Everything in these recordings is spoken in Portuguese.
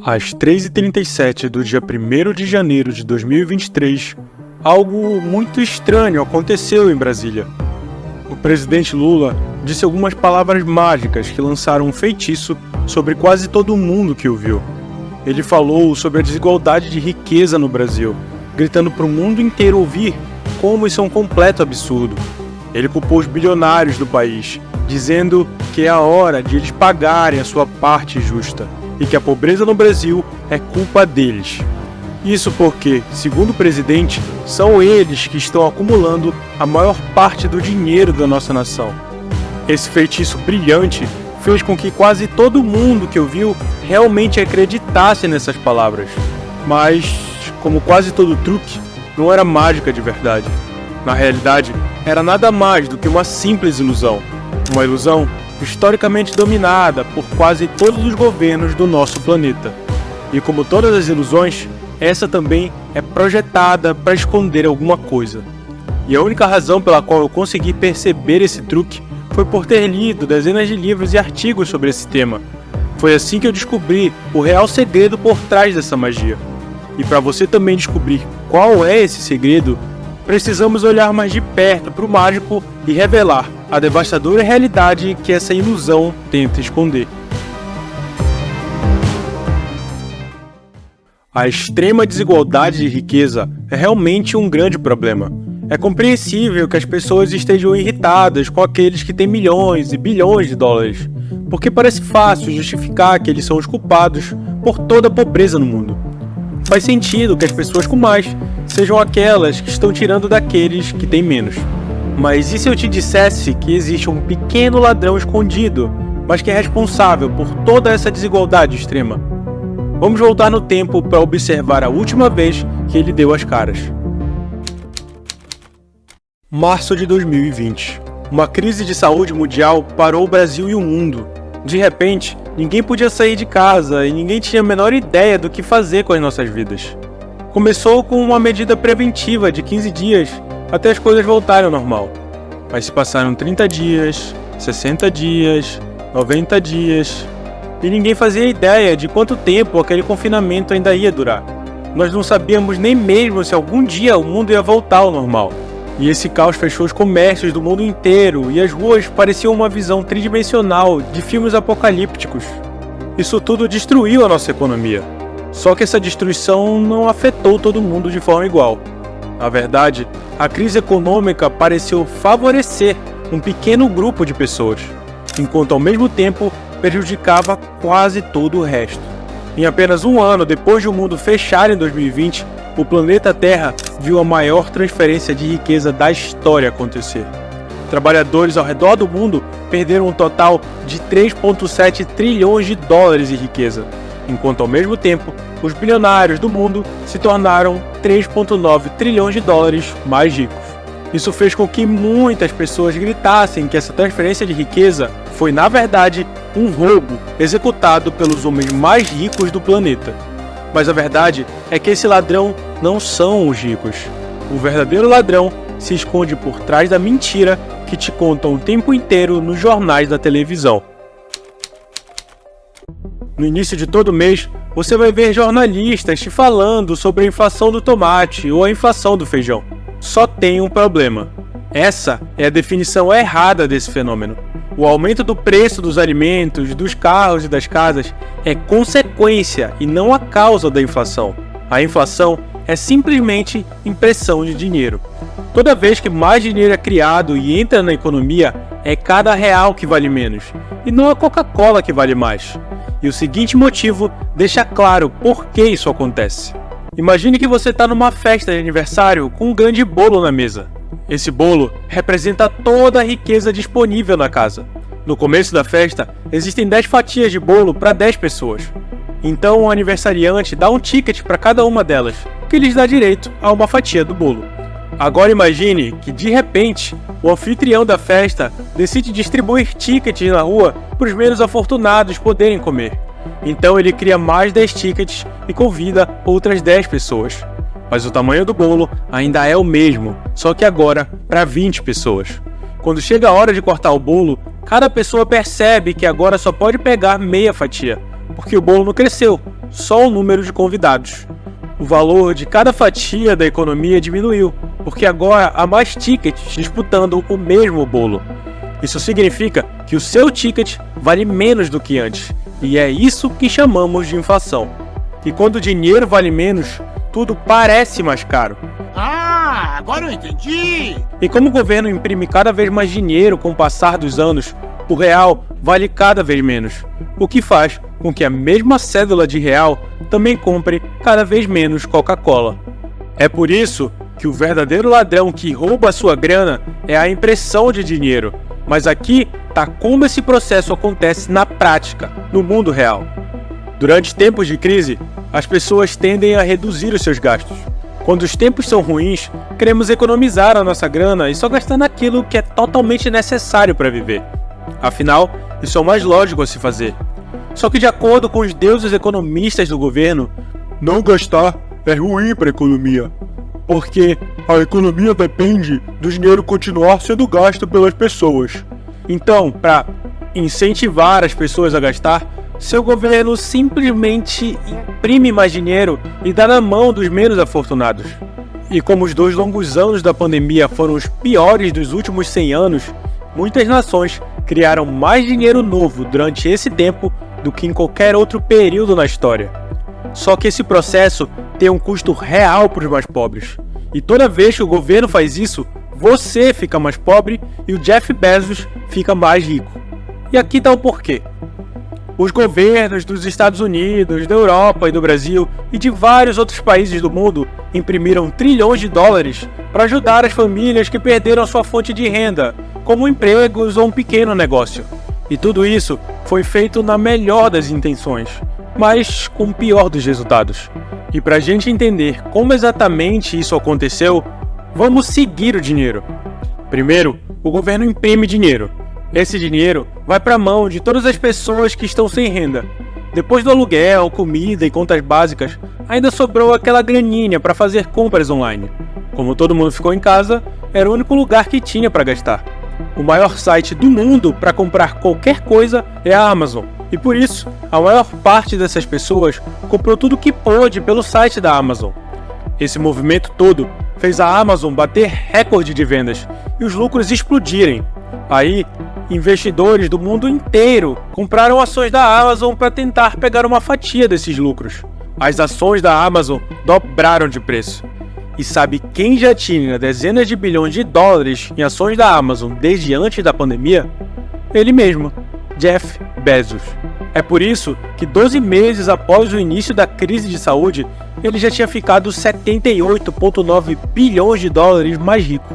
Às 3h37 do dia 1º de janeiro de 2023, algo muito estranho aconteceu em Brasília. O presidente Lula disse algumas palavras mágicas que lançaram um feitiço sobre quase todo mundo que o viu. Ele falou sobre a desigualdade de riqueza no Brasil, gritando para o mundo inteiro ouvir como isso é um completo absurdo. Ele culpou os bilionários do país, dizendo que é a hora de eles pagarem a sua parte justa e que a pobreza no Brasil é culpa deles. Isso porque, segundo o presidente, são eles que estão acumulando a maior parte do dinheiro da nossa nação. Esse feitiço brilhante fez com que quase todo mundo que ouviu realmente acreditasse nessas palavras. Mas, como quase todo truque, não era mágica de verdade. Na realidade, era nada mais do que uma simples ilusão. Uma ilusão historicamente dominada por quase todos os governos do nosso planeta. E como todas as ilusões, essa também é projetada para esconder alguma coisa. E a única razão pela qual eu consegui perceber esse truque foi por ter lido dezenas de livros e artigos sobre esse tema. Foi assim que eu descobri o real segredo por trás dessa magia. E para você também descobrir qual é esse segredo, precisamos olhar mais de perto para o mágico e revelar a devastadora realidade que essa ilusão tenta esconder. A extrema desigualdade de riqueza é realmente um grande problema. É compreensível que as pessoas estejam irritadas com aqueles que têm milhões e bilhões de dólares, porque parece fácil justificar que eles são os culpados por toda a pobreza no mundo. Faz sentido que as pessoas com mais sejam aquelas que estão tirando daqueles que têm menos. Mas e se eu te dissesse que existe um pequeno ladrão escondido, mas que é responsável por toda essa desigualdade extrema? Vamos voltar no tempo para observar a última vez que ele deu as caras. Março de 2020. Uma crise de saúde mundial parou o Brasil e o mundo. De repente, ninguém podia sair de casa e ninguém tinha a menor ideia do que fazer com as nossas vidas. Começou com uma medida preventiva de 15 dias até as coisas voltarem ao normal. Mas se passaram 30 dias, 60 dias, 90 dias... e ninguém fazia ideia de quanto tempo aquele confinamento ainda ia durar. Nós não sabíamos nem mesmo se algum dia o mundo ia voltar ao normal. E esse caos fechou os comércios do mundo inteiro e as ruas pareciam uma visão tridimensional de filmes apocalípticos. Isso tudo destruiu a nossa economia. Só que essa destruição não afetou todo mundo de forma igual. Na verdade, a crise econômica pareceu favorecer um pequeno grupo de pessoas, enquanto ao mesmo tempo prejudicava quase todo o resto. Em apenas um ano depois de o mundo fechar em 2020, o planeta Terra viu a maior transferência de riqueza da história acontecer. Trabalhadores ao redor do mundo perderam um total de 3,7 trilhões de dólares em riqueza, enquanto ao mesmo tempo, os bilionários do mundo se tornaram 3,9 trilhões de dólares mais ricos. Isso fez com que muitas pessoas gritassem que essa transferência de riqueza foi, na verdade, um roubo executado pelos homens mais ricos do planeta. Mas a verdade é que esse ladrão não são os ricos. O verdadeiro ladrão se esconde por trás da mentira que te contam o tempo inteiro nos jornais da televisão. No início de todo mês, você vai ver jornalistas te falando sobre a inflação do tomate ou a inflação do feijão. Só tem um problema. Essa é a definição errada desse fenômeno. O aumento do preço dos alimentos, dos carros e das casas é consequência e não a causa da inflação. A inflação é simplesmente impressão de dinheiro. Toda vez que mais dinheiro é criado e entra na economia, é cada real que vale menos, e não a Coca-Cola que vale mais. E o seguinte motivo deixa claro por que isso acontece. Imagine que você está numa festa de aniversário com um grande bolo na mesa. Esse bolo representa toda a riqueza disponível na casa. No começo da festa, existem 10 fatias de bolo para 10 pessoas. Então o aniversariante dá um ticket para cada uma delas, que lhes dá direito a uma fatia do bolo. Agora imagine que, de repente, o anfitrião da festa decide distribuir tickets na rua para os menos afortunados poderem comer. Então ele cria mais 10 tickets e convida outras 10 pessoas. Mas o tamanho do bolo ainda é o mesmo, só que agora para 20 pessoas. Quando chega a hora de cortar o bolo, cada pessoa percebe que agora só pode pegar meia fatia, porque o bolo não cresceu, só o número de convidados. O valor de cada fatia da economia diminuiu, porque agora há mais tickets disputando o mesmo bolo. Isso significa que o seu ticket vale menos do que antes, e é isso que chamamos de inflação. E quando o dinheiro vale menos, tudo parece mais caro. Ah, agora eu entendi! E como o governo imprime cada vez mais dinheiro com o passar dos anos, o real vale cada vez menos, o que faz com que a mesma cédula de real também compre cada vez menos Coca-Cola. É por isso que o verdadeiro ladrão que rouba a sua grana é a impressão de dinheiro. Mas aqui tá como esse processo acontece na prática, no mundo real. Durante tempos de crise, as pessoas tendem a reduzir os seus gastos. Quando os tempos são ruins, queremos economizar a nossa grana e só gastar naquilo que é totalmente necessário para viver. Afinal, isso é o mais lógico a se fazer. Só que de acordo com os deuses economistas do governo, não gastar é ruim para a economia, porque a economia depende do dinheiro continuar sendo gasto pelas pessoas. Então, para incentivar as pessoas a gastar, seu governo simplesmente imprime mais dinheiro e dá na mão dos menos afortunados. E como os 2 longos anos da pandemia foram os piores dos últimos 100 anos, muitas nações criaram mais dinheiro novo durante esse tempo do que em qualquer outro período na história. Só que esse processo tem um custo real para os mais pobres. E toda vez que o governo faz isso, você fica mais pobre e o Jeff Bezos fica mais rico. E aqui está o porquê. Os governos dos Estados Unidos, da Europa e do Brasil e de vários outros países do mundo imprimiram trilhões de dólares para ajudar as famílias que perderam sua fonte de renda, como empregos ou um pequeno negócio. E tudo isso foi feito na melhor das intenções, mas com o pior dos resultados. E para a gente entender como exatamente isso aconteceu, vamos seguir o dinheiro. Primeiro, o governo imprime dinheiro. Esse dinheiro vai para a mão de todas as pessoas que estão sem renda. Depois do aluguel, comida e contas básicas, ainda sobrou aquela graninha para fazer compras online. Como todo mundo ficou em casa, era o único lugar que tinha para gastar. O maior site do mundo para comprar qualquer coisa é a Amazon. E por isso, a maior parte dessas pessoas comprou tudo que pôde pelo site da Amazon. Esse movimento todo fez a Amazon bater recorde de vendas e os lucros explodirem. Aí, investidores do mundo inteiro compraram ações da Amazon para tentar pegar uma fatia desses lucros. As ações da Amazon dobraram de preço. E sabe quem já tinha dezenas de bilhões de dólares em ações da Amazon desde antes da pandemia? Ele mesmo, Jeff Bezos. É por isso que 12 meses após o início da crise de saúde, ele já tinha ficado 78,9 bilhões de dólares mais rico.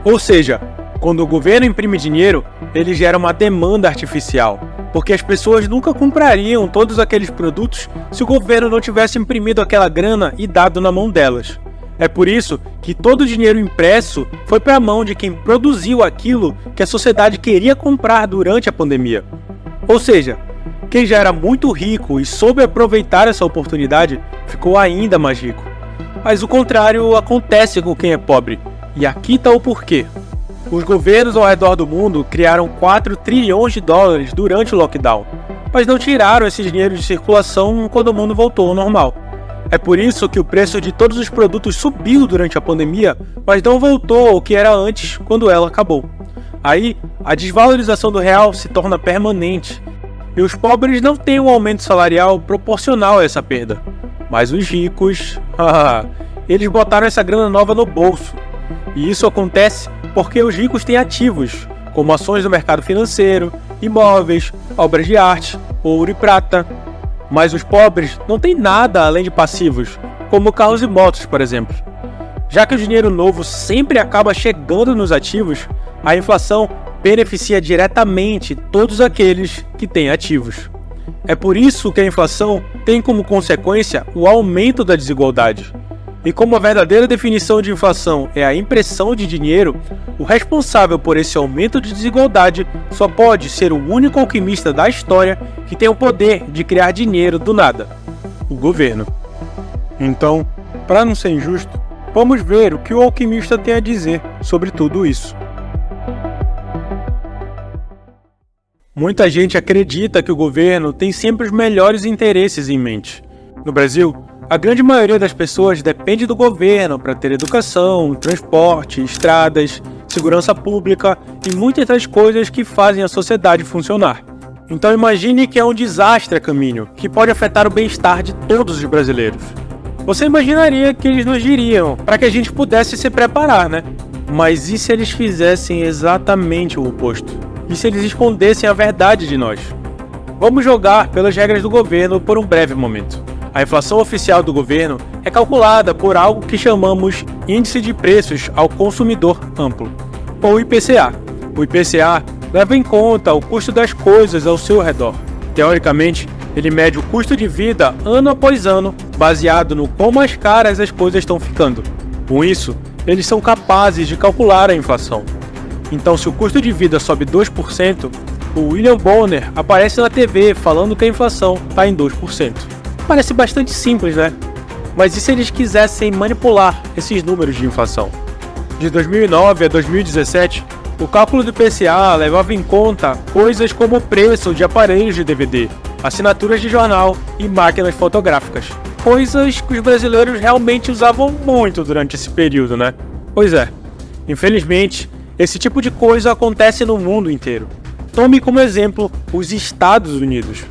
Ou seja, quando o governo imprime dinheiro, ele gera uma demanda artificial, porque as pessoas nunca comprariam todos aqueles produtos se o governo não tivesse imprimido aquela grana e dado na mão delas. É por isso que todo o dinheiro impresso foi para a mão de quem produziu aquilo que a sociedade queria comprar durante a pandemia. Ou seja, quem já era muito rico e soube aproveitar essa oportunidade ficou ainda mais rico. Mas o contrário acontece com quem é pobre, e aqui está o porquê. Os governos ao redor do mundo criaram 4 trilhões de dólares durante o lockdown, mas não tiraram esse dinheiro de circulação quando o mundo voltou ao normal. É por isso que o preço de todos os produtos subiu durante a pandemia, mas não voltou ao que era antes quando ela acabou. Aí, a desvalorização do real se torna permanente, e os pobres não têm um aumento salarial proporcional a essa perda. Mas os ricos, eles botaram essa grana nova no bolso. E isso acontece porque os ricos têm ativos, como ações do mercado financeiro, imóveis, obras de arte, ouro e prata. Mas os pobres não têm nada além de passivos, como carros e motos, por exemplo. Já que o dinheiro novo sempre acaba chegando nos ativos, a inflação beneficia diretamente todos aqueles que têm ativos. É por isso que a inflação tem como consequência o aumento da desigualdade. E como a verdadeira definição de inflação é a impressão de dinheiro, o responsável por esse aumento de desigualdade só pode ser o único alquimista da história que tem o poder de criar dinheiro do nada: o governo. Então, para não ser injusto, vamos ver o que o alquimista tem a dizer sobre tudo isso. Muita gente acredita que o governo tem sempre os melhores interesses em mente. No Brasil, a grande maioria das pessoas depende do governo para ter educação, transporte, estradas, segurança pública e muitas das coisas que fazem a sociedade funcionar. Então imagine que é um desastre a caminho, que pode afetar o bem-estar de todos os brasileiros. Você imaginaria que eles nos diriam para que a gente pudesse se preparar, né? Mas e se eles fizessem exatamente o oposto? E se eles escondessem a verdade de nós? Vamos jogar pelas regras do governo por um breve momento. A inflação oficial do governo é calculada por algo que chamamos Índice de Preços ao Consumidor Amplo, ou IPCA. O IPCA leva em conta o custo das coisas ao seu redor. Teoricamente, ele mede o custo de vida ano após ano, baseado no quão mais caras as coisas estão ficando. Com isso, eles são capazes de calcular a inflação. Então, se o custo de vida sobe 2%, o William Bonner aparece na TV falando que a inflação está em 2%. Parece bastante simples, né? Mas e se eles quisessem manipular esses números de inflação? De 2009 a 2017, o cálculo do IPCA levava em conta coisas como o preço de aparelhos de DVD, assinaturas de jornal e máquinas fotográficas. Coisas que os brasileiros realmente usavam muito durante esse período, né? Pois é, infelizmente, esse tipo de coisa acontece no mundo inteiro. Tome como exemplo os Estados Unidos.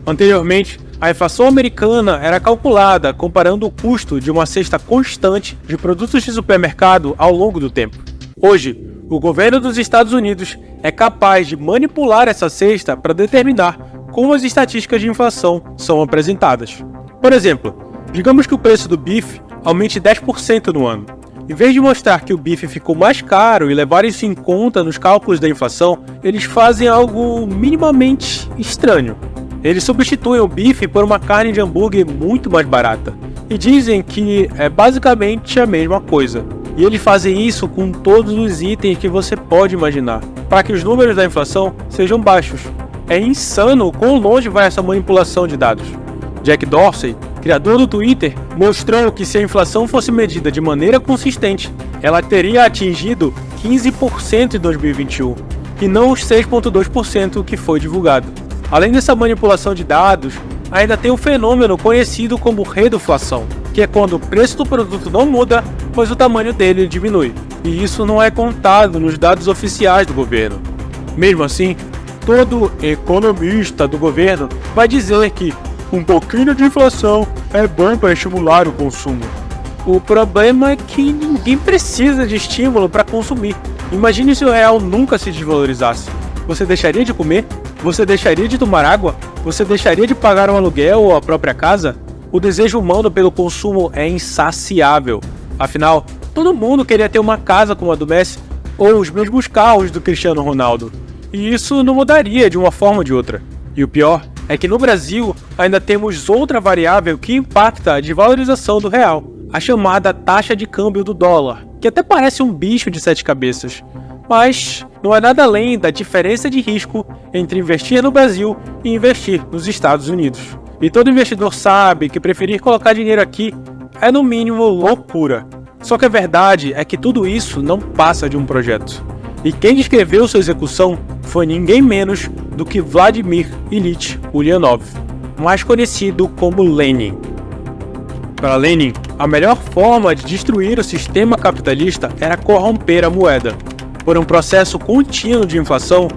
Anteriormente, a inflação americana era calculada comparando o custo de uma cesta constante de produtos de supermercado ao longo do tempo. Hoje, o governo dos Estados Unidos é capaz de manipular essa cesta para determinar como as estatísticas de inflação são apresentadas. Por exemplo, digamos que o preço do bife aumente 10% no ano. Em vez de mostrar que o bife ficou mais caro e levar isso em conta nos cálculos da inflação, eles fazem algo minimamente estranho. Eles substituem o bife por uma carne de hambúrguer muito mais barata e dizem que é basicamente a mesma coisa. E eles fazem isso com todos os itens que você pode imaginar, para que os números da inflação sejam baixos. É insano o quão longe vai essa manipulação de dados. Jack Dorsey, criador do Twitter, mostrou que se a inflação fosse medida de maneira consistente, ela teria atingido 15% em 2021, e não os 6,2% que foi divulgado. Além dessa manipulação de dados, ainda tem um fenômeno conhecido como reduflação, que é quando o preço do produto não muda, pois o tamanho dele diminui. E isso não é contado nos dados oficiais do governo. Mesmo assim, todo economista do governo vai dizer que um pouquinho de inflação é bom para estimular o consumo. O problema é que ninguém precisa de estímulo para consumir. Imagine se o real nunca se desvalorizasse. Você deixaria de comer? Você deixaria de tomar água? Você deixaria de pagar um aluguel ou a própria casa? O desejo humano pelo consumo é insaciável. Afinal, todo mundo queria ter uma casa como a do Messi ou os mesmos carros do Cristiano Ronaldo. E isso não mudaria de uma forma ou de outra. E o pior é que no Brasil ainda temos outra variável que impacta a desvalorização do real, a chamada taxa de câmbio do dólar, que até parece um bicho de 7 cabeças. Mas não é nada além da diferença de risco entre investir no Brasil e investir nos Estados Unidos. E todo investidor sabe que preferir colocar dinheiro aqui é no mínimo loucura. Só que a verdade é que tudo isso não passa de um projeto. E quem descreveu sua execução foi ninguém menos do que Vladimir Ilyich Ulyanov, mais conhecido como Lenin. Para Lenin, a melhor forma de destruir o sistema capitalista era corromper a moeda. Por um processo contínuo de inflação,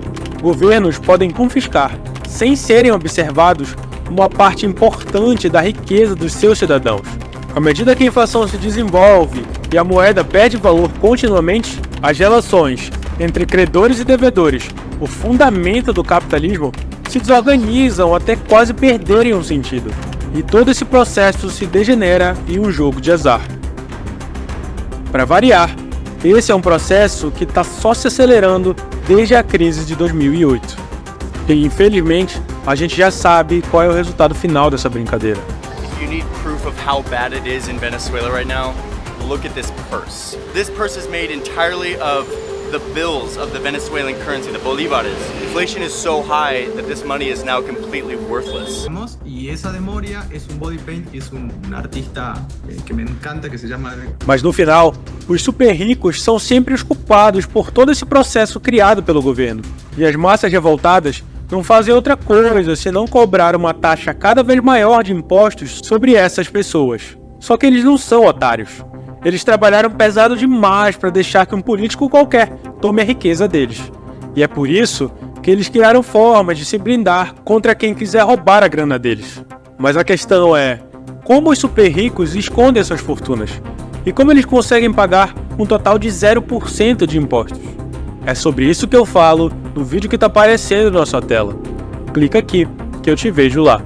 governos podem confiscar, sem serem observados, uma parte importante da riqueza dos seus cidadãos. À medida que a inflação se desenvolve e a moeda perde valor continuamente, as relações entre credores e devedores, o fundamento do capitalismo, se desorganizam até quase perderem um sentido. E todo esse processo se degenera em um jogo de azar. Para variar, esse é um processo que está só se acelerando desde a crise de 2008. E infelizmente, a gente já sabe qual é o resultado final dessa brincadeira. If you need proof of how bad it is in Venezuela right now, look at this purse. This purse is made entirely of the bills of the Venezuelan currency, the bolívares. Inflation is so high that this money is now completely worthless. Y esa de Moria es un body paint que es un artista que me encanta, que se llama... Mas no final, os super ricos são sempre os culpados por todo esse processo criado pelo governo. E as massas revoltadas não fazem outra coisa senão cobrar uma taxa cada vez maior de impostos sobre essas pessoas. Só que eles não são otários. Eles trabalharam pesado demais para deixar que um político qualquer tome a riqueza deles. E é por isso que eles criaram formas de se blindar contra quem quiser roubar a grana deles. Mas a questão é, como os super ricos escondem suas fortunas? E como eles conseguem pagar um total de 0% de impostos? É sobre isso que eu falo no vídeo que está aparecendo na sua tela. Clica aqui, que eu te vejo lá.